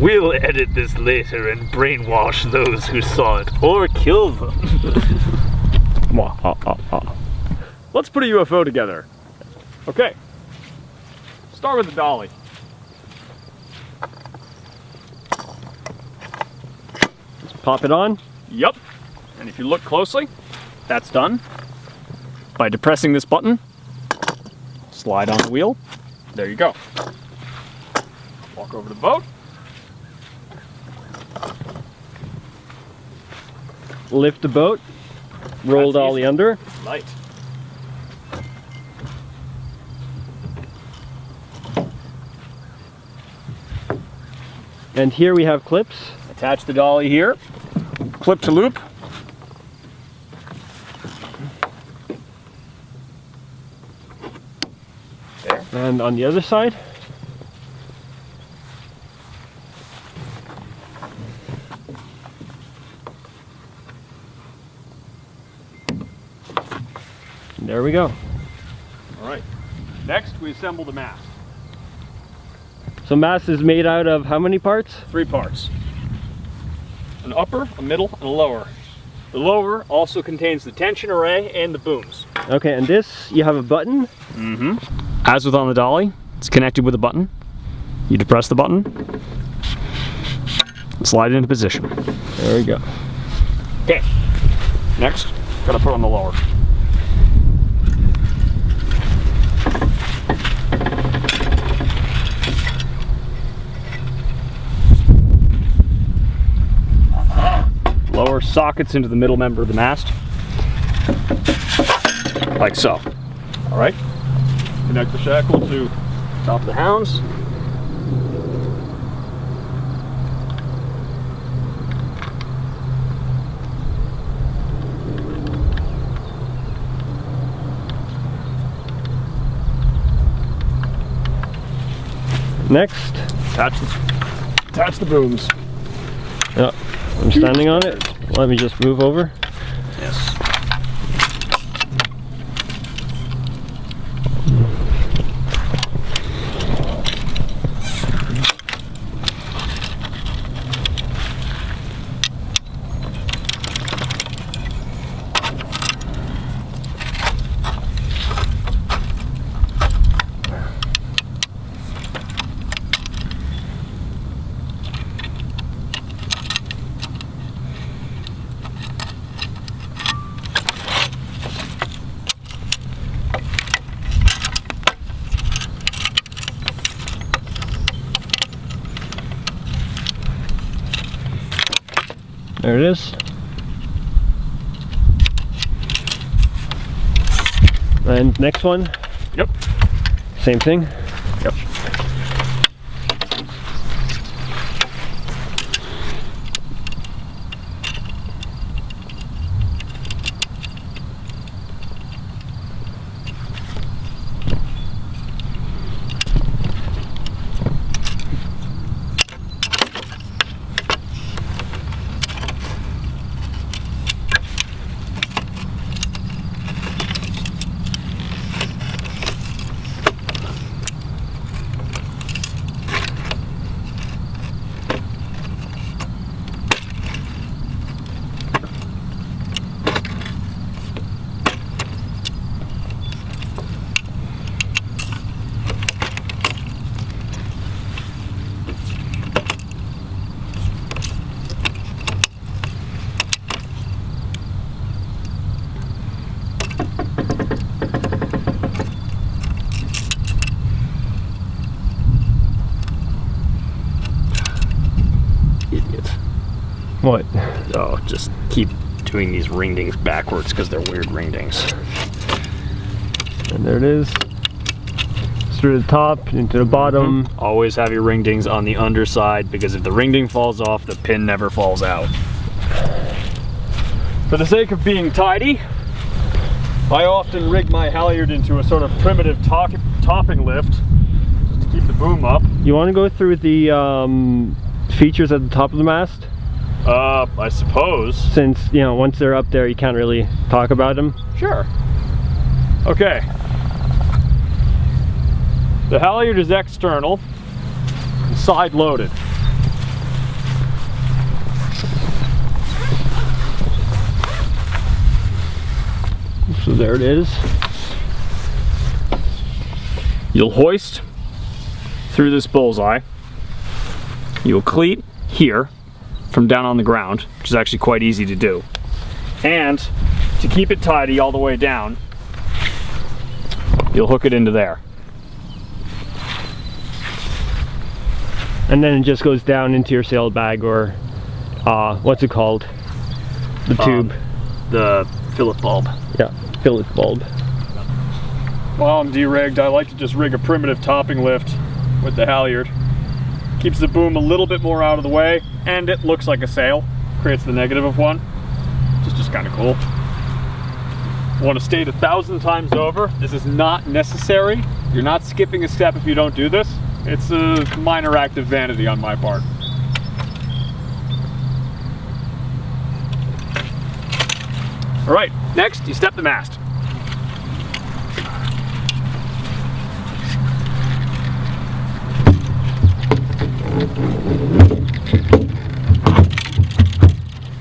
We'll edit this later and brainwash those who saw it, or kill them. Let's put a UFO together. Okay. Start with the dolly. Just pop it on. Yep. And if you look closely, that's done. By depressing this button, slide on the wheel. There you go. Walk over to the boat. Lift the boat. Roll dolly under. Light. And here we have clips. Attach the dolly here. Clip to loop. There. And on the other side. There we go. All right. Next, we assemble the mast. So mast is made out of how many parts? 3 parts. An upper, a middle, and a lower. The lower also contains the tension array and the booms. Okay, and this, you have a button? Mm-hmm. As with on the dolly, it's connected with a button. You depress the button, slide it into position. There we go. Okay. Next, gotta put on the lower. Lower sockets into the middle member of the mast, like so. All right. Connect the shackle to top of the hounds. Next. Attach the booms. Yep. I'm standing on it. Let me just move over. Yes. There it is. And next one. Yep. Same thing. Yep. What? Oh, just keep doing these ringdings backwards because they're weird ringdings. And there it is. Through the top, into the bottom. Mm-hmm. Always have your ringdings on the underside because if the ringding falls off, the pin never falls out. For the sake of being tidy, I often rig my halyard into a sort of primitive topping lift just to keep the boom up. You want to go through the features at the top of the mast? I suppose. Since, you know, once they're up there, you can't really talk about them. Sure. Okay. The halyard is external, side loaded. there it is. You'll hoist through this bullseye. You'll cleat here from down on the ground, which is actually quite easy to do. And to keep it tidy all the way down, you'll hook it into there. And then it just goes down into your sailbag, or what's it called? The tube. The fillet bulb. Yeah, fillet bulb. While I'm de-rigged, I like to just rig a primitive topping lift with the halyard. Keeps the boom a little bit more out of the way, and it looks like a sail. Creates the negative of one, which is just kind of cool. I want to state 1,000 times over, this is not necessary. You're not skipping a step if you don't do this. It's a minor act of vanity on my part. All right, next you step the mast.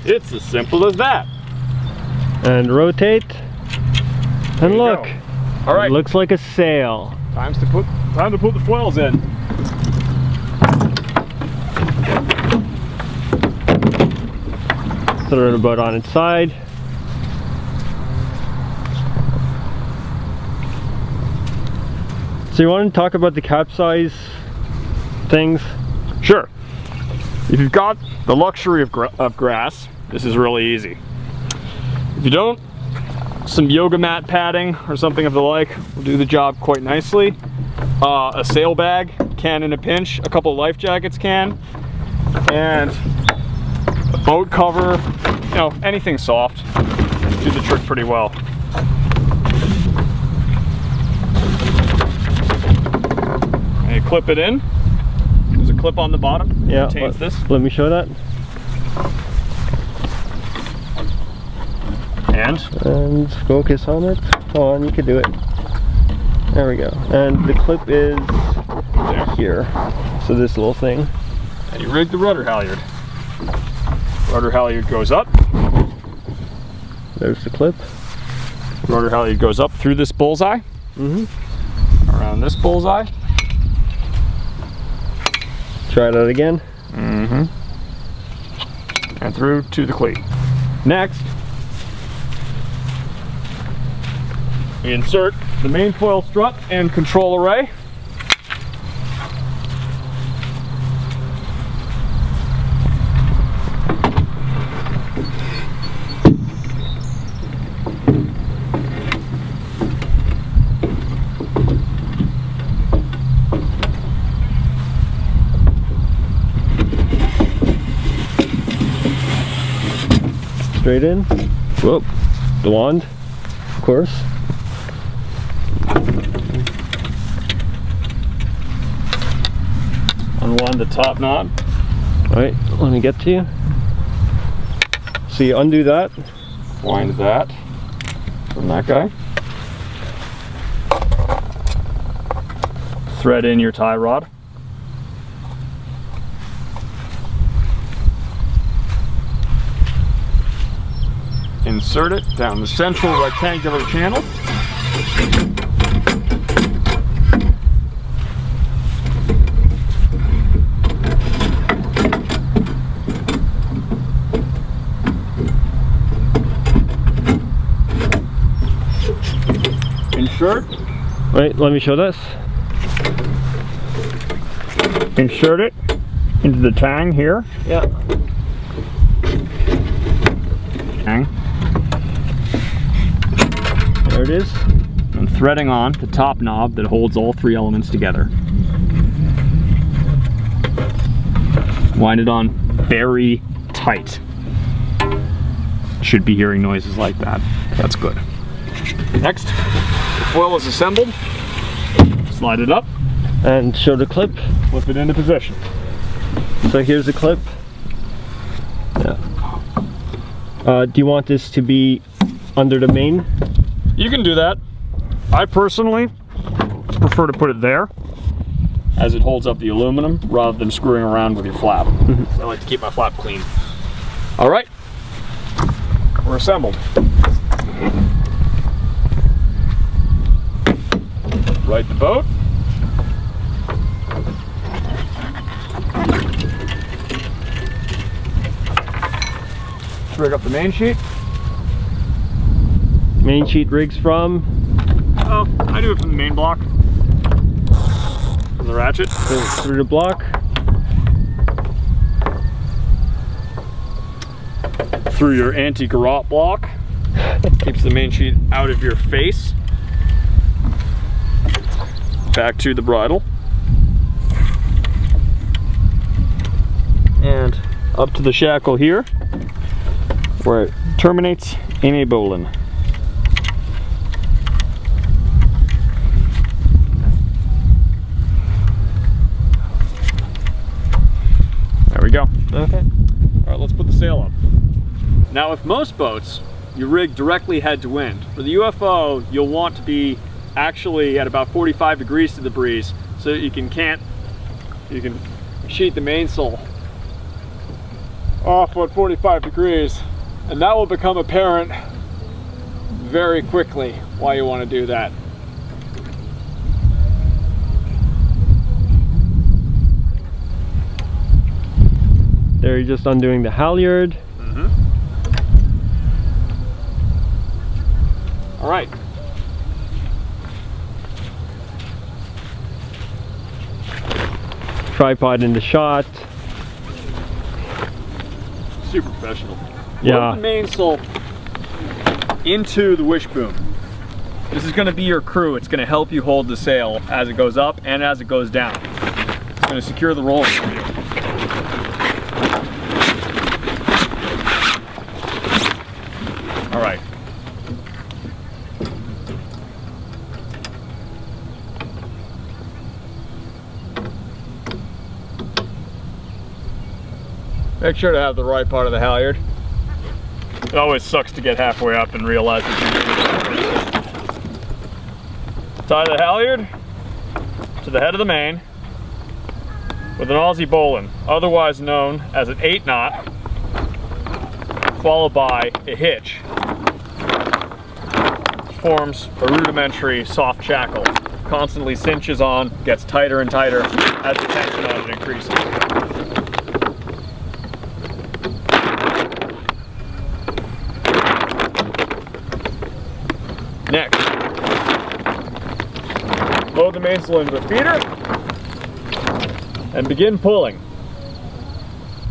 It's as simple as that. And rotate. And look. Go. All right. It looks like a sail. Time to put the foils in. Throw the boat on its side. So you want to talk about the capsize things? Sure. If you've got the luxury of grass, this is really easy. If you don't, some yoga mat padding or something of the like will do the job quite nicely. A sail bag can in a pinch, a couple of life jackets can, and a boat cover, you know, anything soft, do the trick pretty well. And you clip it in. There's a clip on the bottom. Yeah, Contains this. Let me show that. And focus on it. Come on, you can do it. There we go. And the clip is There. here. So this little thing. And you rig the rudder halyard. Rudder halyard goes up. There's the clip. Rudder halyard goes up through this bullseye. Around this bullseye. Try it out again. And through to the cleat. Next, we insert the main foil strut and control array. Straight in. Whoop. The wand, of course. Unwind the top knot. Alright, let me get to you. So you undo that. Wind that from that guy. Thread in your tie rod. Insert it down the central rectangular channel. Insert. Wait, let me show this. Insert it into the tang here. Yeah. Tang. There it is. And threading on the top knob that holds all three elements together. Wind it on very tight. Should be hearing noises like that. That's good. Next, the foil is assembled. Slide it up. And show the clip. Flip it into position. So here's the clip. Yeah. Do you want this to be under the main? You can do that. I personally prefer to put it there, as it holds up the aluminum rather than screwing around with your flap. I like to keep my flap clean. All right, we're assembled. Right the boat. Rig up the main sheet. Main sheet rigs from? Oh, I do it from the main block. From the ratchet. Through the block. Through your anti-garrote block. Keeps the main sheet out of your face. Back to the bridle. And up to the shackle here, where it terminates in a bowline. There we go. Okay. All right, let's put the sail up. Now with most boats, you rig directly head to wind. For the UFO, you'll want to be actually at about 45 degrees to the breeze so that you can sheet the mainsail off at 45 degrees, and that will become apparent very quickly why you want to do that. There you're just undoing the halyard. All right. Tripod in the shot. Super professional. Yeah. Load the mainsail into the wishbone. This is going to be your crew. It's going to help you hold the sail as it goes up and as it goes down. It's going to secure the roll for you. All right. Make sure to have the right part of the halyard. It always sucks to get halfway up and realize that you tie the halyard to the head of the main with an Aussie bowline, otherwise known as an 8-knot, followed by a hitch. Forms a rudimentary soft shackle. Constantly cinches on, gets tighter and tighter as the tension on it increases. Next, load the mainsail into the feeder and begin pulling.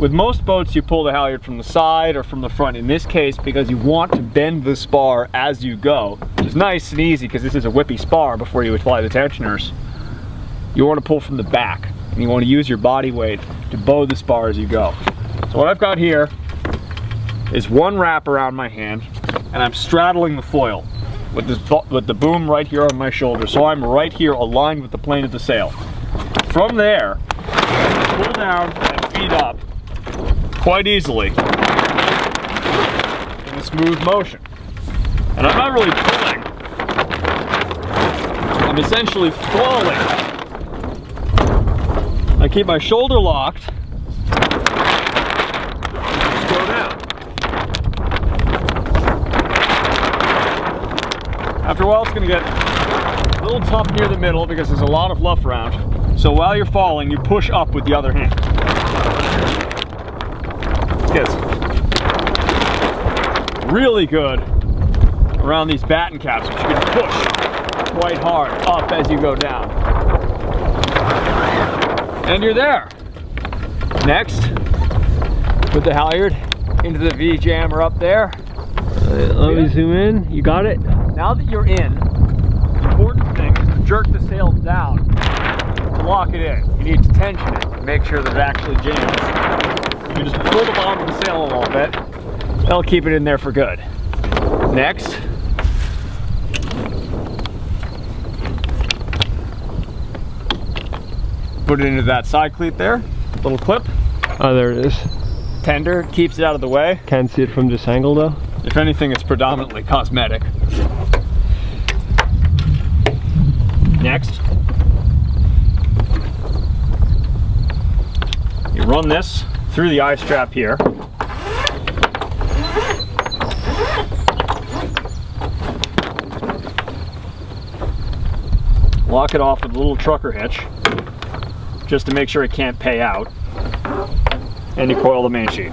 With most boats, you pull the halyard from the side or from the front. In this case, because you want to bend the spar as you go, it's nice and easy because this is a whippy spar before you apply the tensioners. You want to pull from the back, and you want to use your body weight to bow the spar as you go. So what I've got here is one wrap around my hand, and I'm straddling the foil with the boom right here on my shoulder, so I'm right here aligned with the plane of the sail. From there, pull down and feed up quite easily in a smooth motion. And I'm not really pulling, I'm essentially falling. I keep my shoulder locked, go down. After a while, it's going to get a little tough near the middle because there's a lot of luff around. So while you're falling, you push up with the other hand. Gets really good around these batten caps, which you can push quite hard up as you go down. And you're there. Next, put the halyard into the V-jammer up there. Let me zoom in. You got it? Now that you're in, the important thing is to jerk the sail down to lock it in. You need to tension it to make sure that it actually jams. You just pull the bottom of the sail a little bit. That'll keep it in there for good. Next, put it into that side cleat there. Little clip. Oh, there it is. Tender, keeps it out of the way. Can't see it from this angle though. If anything, it's predominantly cosmetic. Next, you run this through the eye strap here. lock it off with a little trucker hitch, just to make sure it can't pay out, and you coil the main sheet.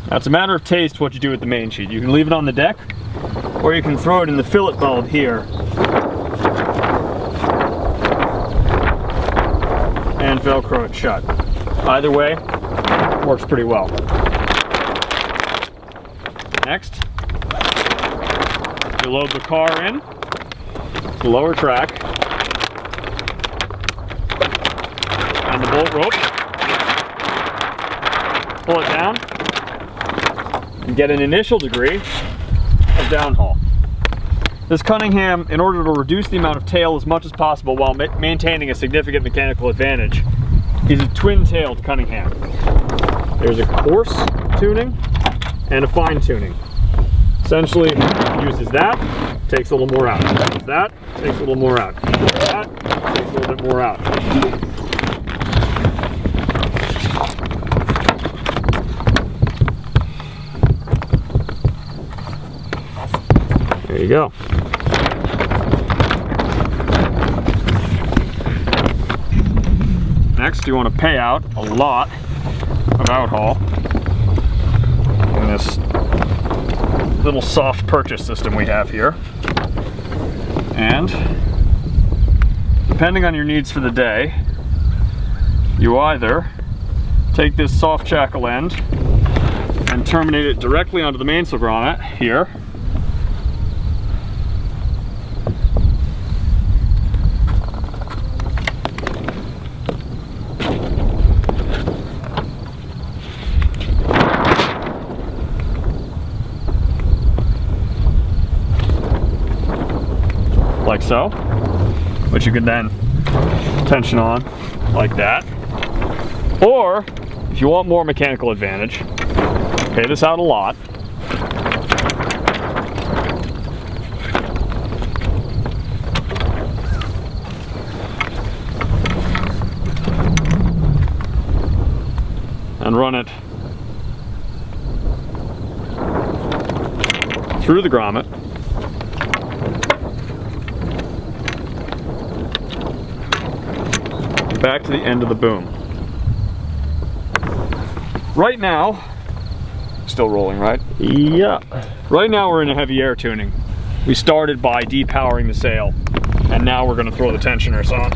Now it's a matter of taste what you do with the main sheet. You can leave it on the deck, or you can throw it in the fillet bulb here and Velcro it shut. Either way, works pretty well. Next, you load the car in, the lower track, and the bolt rope. Pull it down and get an initial degree of downhaul. This Cunningham, in order to reduce the amount of tail as much as possible while maintaining a significant mechanical advantage, is a twin-tailed Cunningham. There's a coarse tuning and a fine tuning. Essentially, uses that, takes a little more out. Uses that, takes a little more out. Uses that, takes a little bit more out. There you go. Next, you want to pay out a lot of outhaul in this little soft purchase system we have here. And depending on your needs for the day, you either take this soft shackle end and terminate it directly onto the mainsail grommet here, like so, which you can then tension on like that. Or if you want more mechanical advantage, pay this out a lot. And run it through the grommet. Back to the end of the boom. Right now, still rolling, right? Yeah. Right now we're in a heavy air tuning. We started by depowering the sail, and now we're going to throw the tensioners on.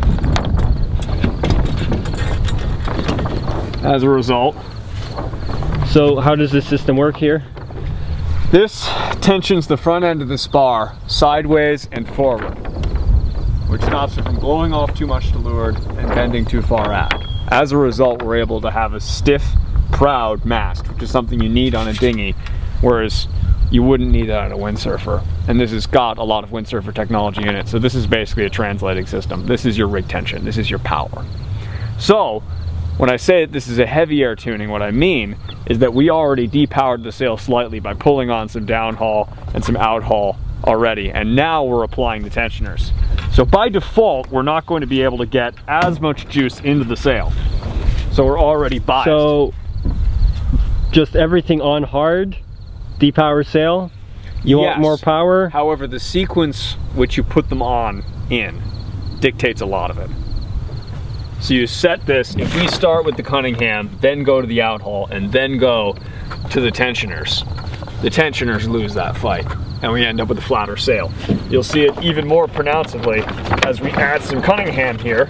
As a result. So how does this system work here? This tensions the front end of the spar sideways and forward, which stops it from blowing off too much to leeward and bending too far aft. As a result, we're able to have a stiff, proud mast, which is something you need on a dinghy, whereas you wouldn't need that on a windsurfer. And this has got a lot of windsurfer technology in it, so this is basically a translating system. This is your rig tension, this is your power. So, when I say that this is a heavy air tuning, what I mean is that we already depowered the sail slightly by pulling on some downhaul and some outhaul already, and now we're applying the tensioners. So by default, we're not going to be able to get as much juice into the sail. So we're already biased. So just everything on hard, depower sail? You want more power? However, the sequence which you put them on in dictates a lot of it. So you set this, if we start with the Cunningham, then go to the outhaul, and then go to the tensioners lose that fight, and we end up with a flatter sail. You'll see it even more pronouncedly as we add some Cunningham here.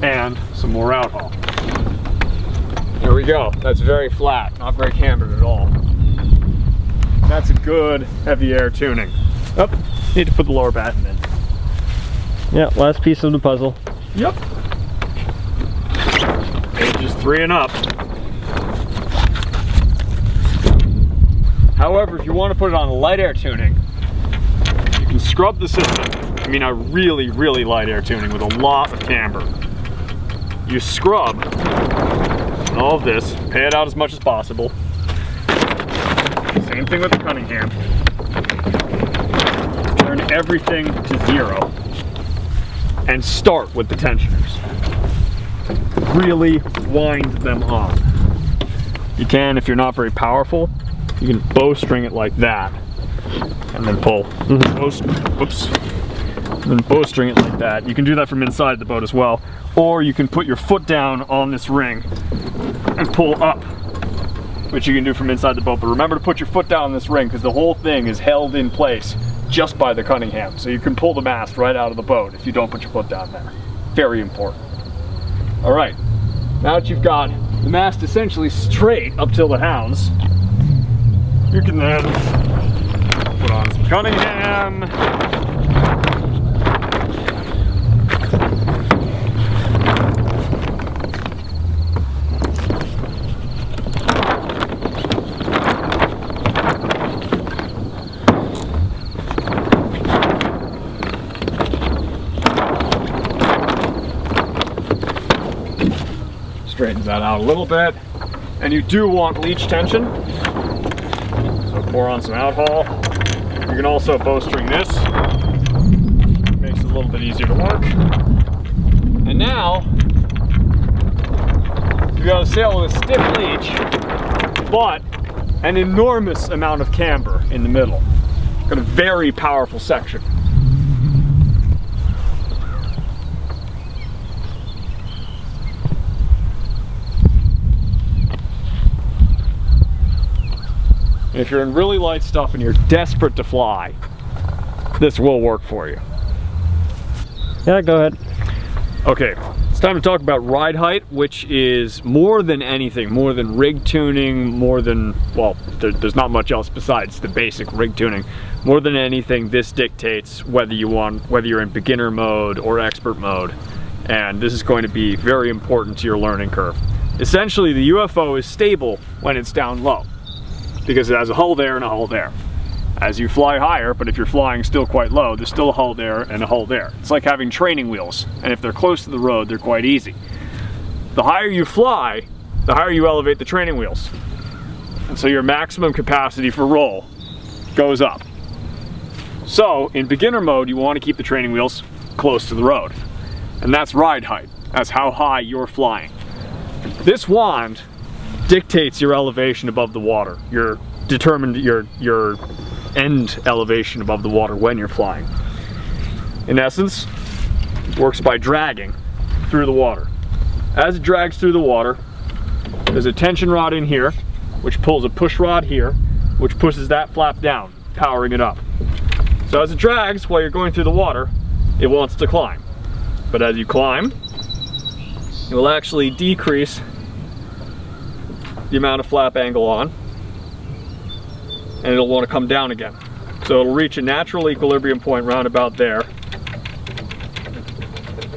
And some more outhaul. There we go. That's very flat, not very cambered at all. That's a good heavy air tuning. Oh, need to put the lower batten in. Yeah, last piece of the puzzle. Yep. Ages 3 and up. However, if you want to put it on light air tuning, you can scrub the system. I mean, a really, really light air tuning with a lot of camber. You scrub all of this, pay it out as much as possible. Same thing with the Cunningham. Turn everything to 0 and start with the tensioners. Really wind them on. You can, if you're not very powerful, you can bowstring it like that and then pull. Whoops. And then bowstring it like that. You can do that from inside the boat as well. Or you can put your foot down on this ring and pull up, which you can do from inside the boat. But remember to put your foot down on this ring because the whole thing is held in place just by the Cunningham. So you can pull the mast right out of the boat if you don't put your foot down there. Very important. All right, now that you've got the mast essentially straight up till the hounds, you can then put on some Cunningham. Straightens that out a little bit. And you do want leech tension. So pour on some out haul. You can also bowstring this. Makes it a little bit easier to work. And now, you've got a sail with a stiff leech, but an enormous amount of camber in the middle. Got a very powerful section. If you're in really light stuff and you're desperate to fly, this will work for you. Yeah, go ahead. Okay, it's time to talk about ride height, which is more than anything, more than rig tuning, more than, well, there's not much else besides the basic rig tuning. More than anything, this dictates whether you're in beginner mode or expert mode. And this is going to be very important to your learning curve. Essentially, the UFO is stable when it's down low, because it has a hull there and a hull there. As you fly higher, but if you're flying still quite low, there's still a hull there and a hull there. It's like having training wheels, and if they're close to the road, they're quite easy. The higher you fly, the higher you elevate the training wheels. And so your maximum capacity for roll goes up. So in beginner mode, you want to keep the training wheels close to the road. And that's ride height. That's how high you're flying. This wand dictates your elevation above the water. You're determined your end elevation above the water when you're flying. In essence, it works by dragging through the water. As it drags through the water, there's a tension rod in here, which pulls a push rod here, which pushes that flap down, powering it up. So as it drags while you're going through the water, it wants to climb. But as you climb, it will actually decrease the amount of flap angle on, and it'll want to come down again. So it'll reach a natural equilibrium point round about there,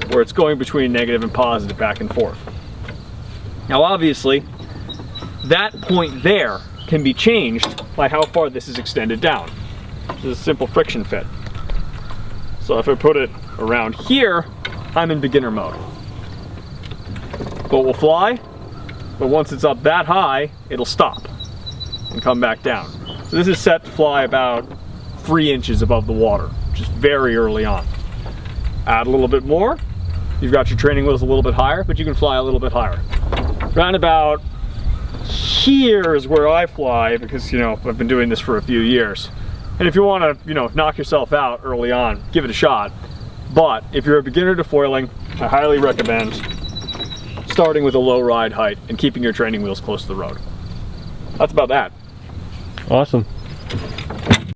where it's going between negative and positive back and forth. Now obviously, that point there can be changed by how far this is extended down. This is a simple friction fit. So if I put it around here, I'm in beginner mode. Boat will fly, but once it's up that high, it'll stop and come back down. So this is set to fly about 3 inches above the water, just very early on. Add a little bit more, you've got your training wheels a little bit higher, but you can fly a little bit higher. Round about here is where I fly, because I've been doing this for a few years. And if you want to knock yourself out early on, give it a shot. But if you're a beginner to foiling, I highly recommend starting with a low ride height and keeping your training wheels close to the road. That's about that. Awesome.